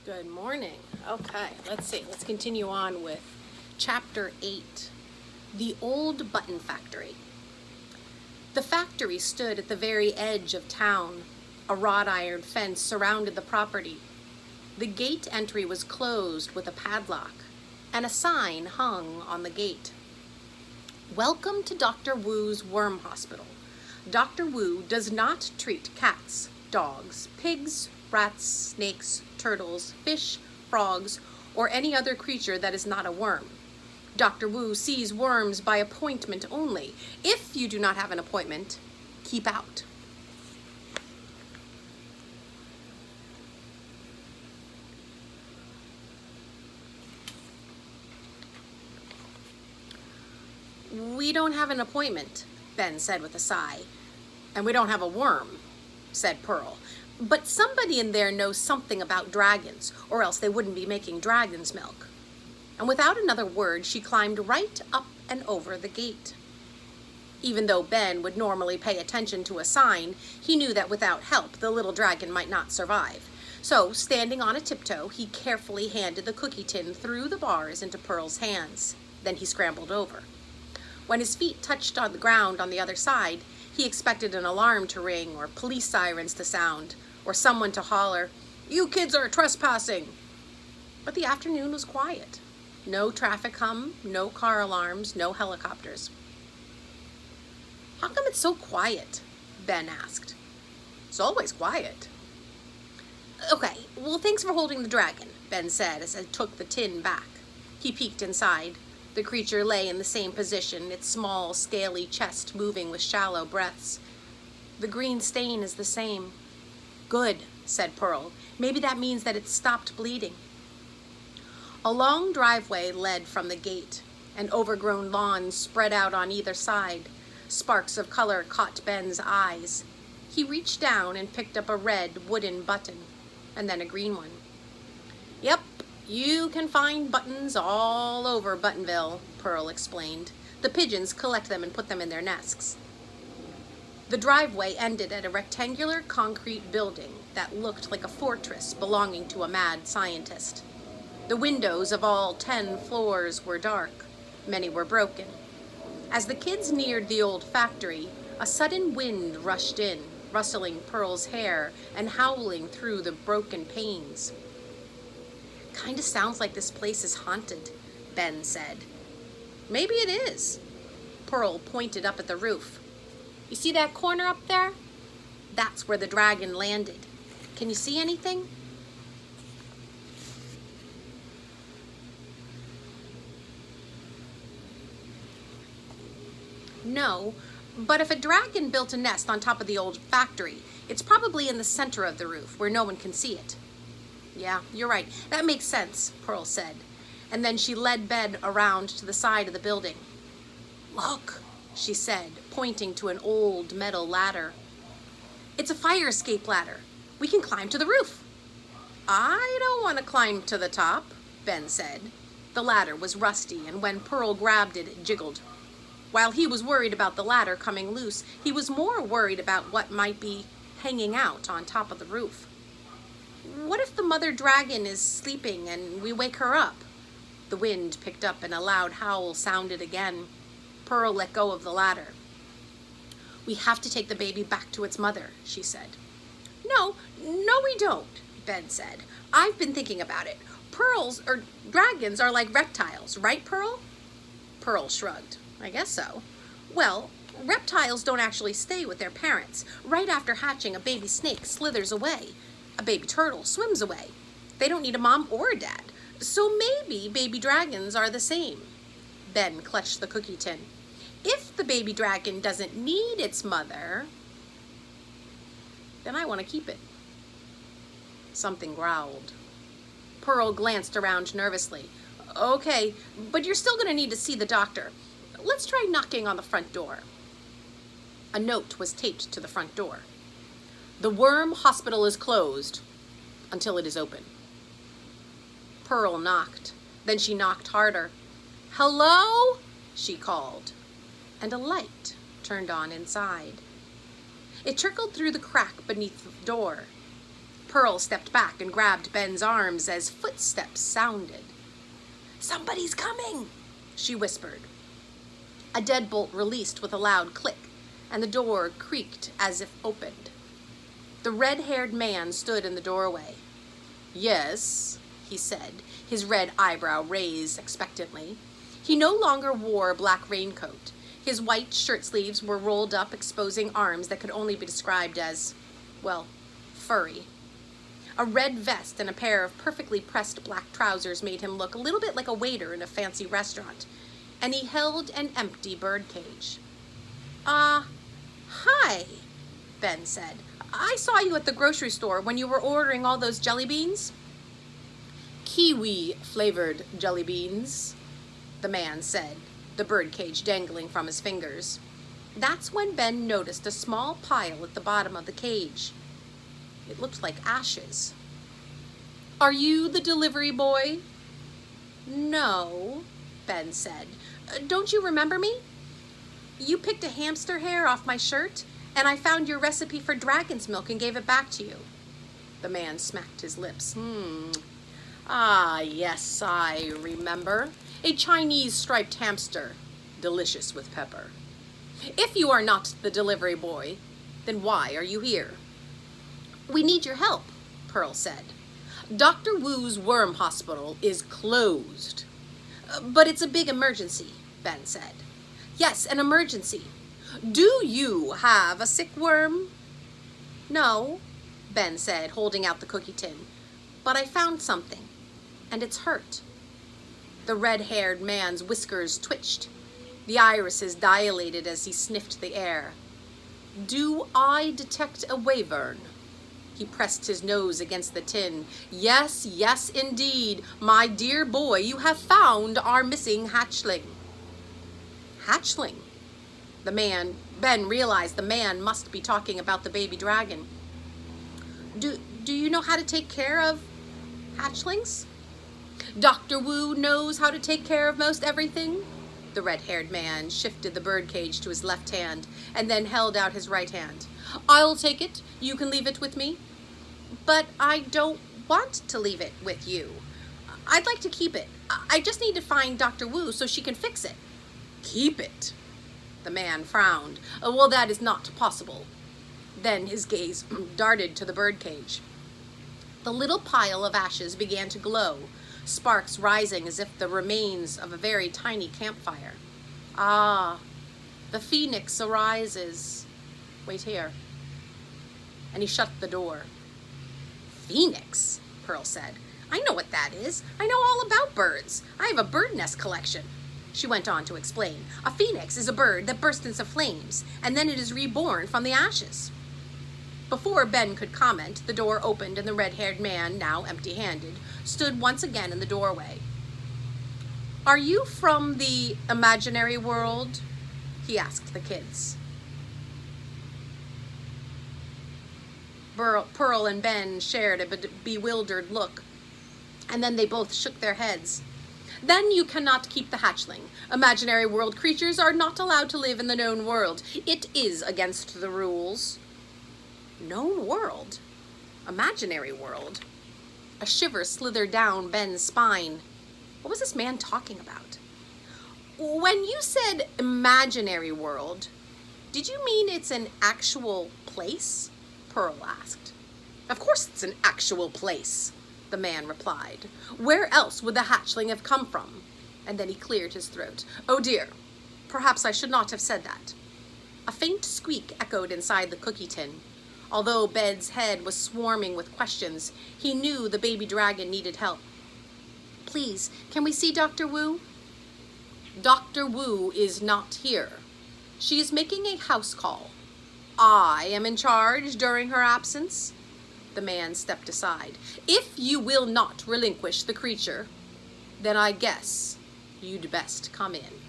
Good morning. Okay, let's see. Let's continue on with Chapter 8, The Old Button Factory. The factory stood at the very edge of town. A wrought iron fence surrounded the property. The gate entry was closed with a padlock, and a sign hung on the gate. Welcome to Dr. Wu's Worm Hospital. Dr. Wu does not treat cats, dogs, pigs, rats, snakes, turtles, fish, frogs, or any other creature that is not a worm. Dr. Wu sees worms by appointment only. If you do not have an appointment, keep out. We don't have an appointment, Ben said with a sigh. And we don't have a worm, said Pearl. But somebody in there knows something about dragons, or else they wouldn't be making dragon's milk. And without another word, she climbed right up and over the gate. Even though Ben would normally pay attention to a sign, he knew that without help, the little dragon might not survive. So, standing on a tiptoe, he carefully handed the cookie tin through the bars into Pearl's hands. Then he scrambled over. When his feet touched on the ground on the other side, he expected an alarm to ring or police sirens to sound, or someone to holler, "You kids are trespassing!" But the afternoon was quiet. No traffic hum, no car alarms, no helicopters. How come it's so quiet? Ben asked. It's always quiet. Okay, well, thanks for holding the dragon, Ben said as he took the tin back. He peeked inside. The creature lay in the same position, its small, scaly chest moving with shallow breaths. The green stain is the same. Good, said Pearl. Maybe that means that it stopped bleeding. A long driveway led from the gate. An overgrown lawn spread out on either side. Sparks of color caught Ben's eyes. He reached down and picked up a red wooden button, and then a green one. Yep, you can find buttons all over Buttonville, Pearl explained. The pigeons collect them and put them in their nests. The driveway ended at a rectangular concrete building that looked like a fortress belonging to a mad scientist. The windows of all 10 floors were dark. Many were broken. As the kids neared the old factory, a sudden wind rushed in, rustling Pearl's hair and howling through the broken panes. Kinda sounds like this place is haunted, Ben said. Maybe it is. Pearl pointed up at the roof. You see that corner up there? That's where the dragon landed. Can you see anything? No, but if a dragon built a nest on top of the old factory, it's probably in the center of the roof where no one can see it. Yeah, you're right. That makes sense, Pearl said. And then she led Ben around to the side of the building. Look, she said, pointing to an old metal ladder. It's a fire escape ladder. We can climb to the roof. I don't want to climb to the top, Ben said. The ladder was rusty, and when Pearl grabbed it, it jiggled. While he was worried about the ladder coming loose, he was more worried about what might be hanging out on top of the roof. What if the mother dragon is sleeping and we wake her up? The wind picked up and a loud howl sounded again. Pearl let go of the ladder. We have to take the baby back to its mother, she said. No, we don't, Ben said. I've been thinking about it. Dragons are like reptiles, right, Pearl? Pearl shrugged. I guess so. Well, reptiles don't actually stay with their parents. Right after hatching, a baby snake slithers away. A baby turtle swims away. They don't need a mom or a dad. So maybe baby dragons are the same. Ben clutched the cookie tin. If the baby dragon doesn't need its mother, then I want to keep it. Something growled. Pearl glanced around nervously. Okay, but you're still going to need to see the doctor. Let's try knocking on the front door. A note was taped to the front door. The Worm Hospital is closed until it is open. Pearl knocked. Then she knocked harder. Hello? She called. And a light turned on inside. It trickled through the crack beneath the door. Pearl stepped back and grabbed Ben's arms as footsteps sounded. "Somebody's coming," she whispered. A deadbolt released with a loud click, and the door creaked as if opened. The red-haired man stood in the doorway. "Yes," he said, his red eyebrow raised expectantly. He no longer wore a black raincoat. His white shirt sleeves were rolled up, exposing arms that could only be described as, well, furry. A red vest and a pair of perfectly pressed black trousers made him look a little bit like a waiter in a fancy restaurant, and he held an empty birdcage. Hi," Ben said. "I saw you at the grocery store when you were ordering all those jelly beans." "Kiwi-flavored jelly beans," the man said, the birdcage dangling from his fingers. That's when Ben noticed a small pile at the bottom of the cage. It looked like ashes. "Are you the delivery boy?" "No," Ben said. "Don't you remember me? You picked a hamster hair off my shirt, and I found your recipe for dragon's milk and gave it back to you." The man smacked his lips. "Ah, yes, I remember. A Chinese striped hamster, delicious with pepper. If you are not the delivery boy, then why are you here?" "We need your help," Pearl said. "Dr. Wu's worm hospital is closed." "But it's a big emergency," Ben said. "Yes, an emergency. Do you have a sick worm?" "No," Ben said, holding out the cookie tin. "But I found something, and it's hurt." The red-haired man's whiskers twitched. The irises dilated as he sniffed the air. "Do I detect a wyvern?" He pressed his nose against the tin. "Yes, yes, indeed. My dear boy, you have found our missing hatchling." Hatchling? Ben realized the man must be talking about the baby dragon. Do you know how to take care of hatchlings?" "Dr. Wu knows how to take care of most everything." The red-haired man shifted the birdcage to his left hand and then held out his right hand. "I'll take it. You can leave it with me." "But I don't want to leave it with you. I'd like to keep it. I just need to find Dr. Wu so she can fix it." "Keep it?" The man frowned. "Well, that is not possible." Then his gaze darted to the birdcage. The little pile of ashes began to glow, sparks rising as if the remains of a very tiny campfire. "Ah, the phoenix arises. Wait here." And he shut the door. "Phoenix?" Pearl said. "I know what that is. I know all about birds. I have a bird nest collection." She went on to explain. "A phoenix is a bird that bursts into flames, and then it is reborn from the ashes." Before Ben could comment, the door opened and the red-haired man, now empty-handed, stood once again in the doorway. "Are you from the imaginary world?" he asked the kids. Pearl and Ben shared a bewildered look, and then they both shook their heads. "Then you cannot keep the hatchling. Imaginary world creatures are not allowed to live in the known world. It is against the rules." Known world? Imaginary world? A shiver slithered down Ben's spine. What was this man talking about? "When you said imaginary world, did you mean it's an actual place?" Pearl asked. "Of course it's an actual place," the man replied. "Where else would the hatchling have come from?" And then he cleared his throat. "Oh dear, perhaps I should not have said that." A faint squeak echoed inside the cookie tin. Although Ben's head was swarming with questions, he knew the baby dragon needed help. "Please, can we see Dr. Wu?" "Dr. Wu is not here. She is making a house call. I am in charge during her absence." The man stepped aside. "If you will not relinquish the creature, then I guess you'd best come in."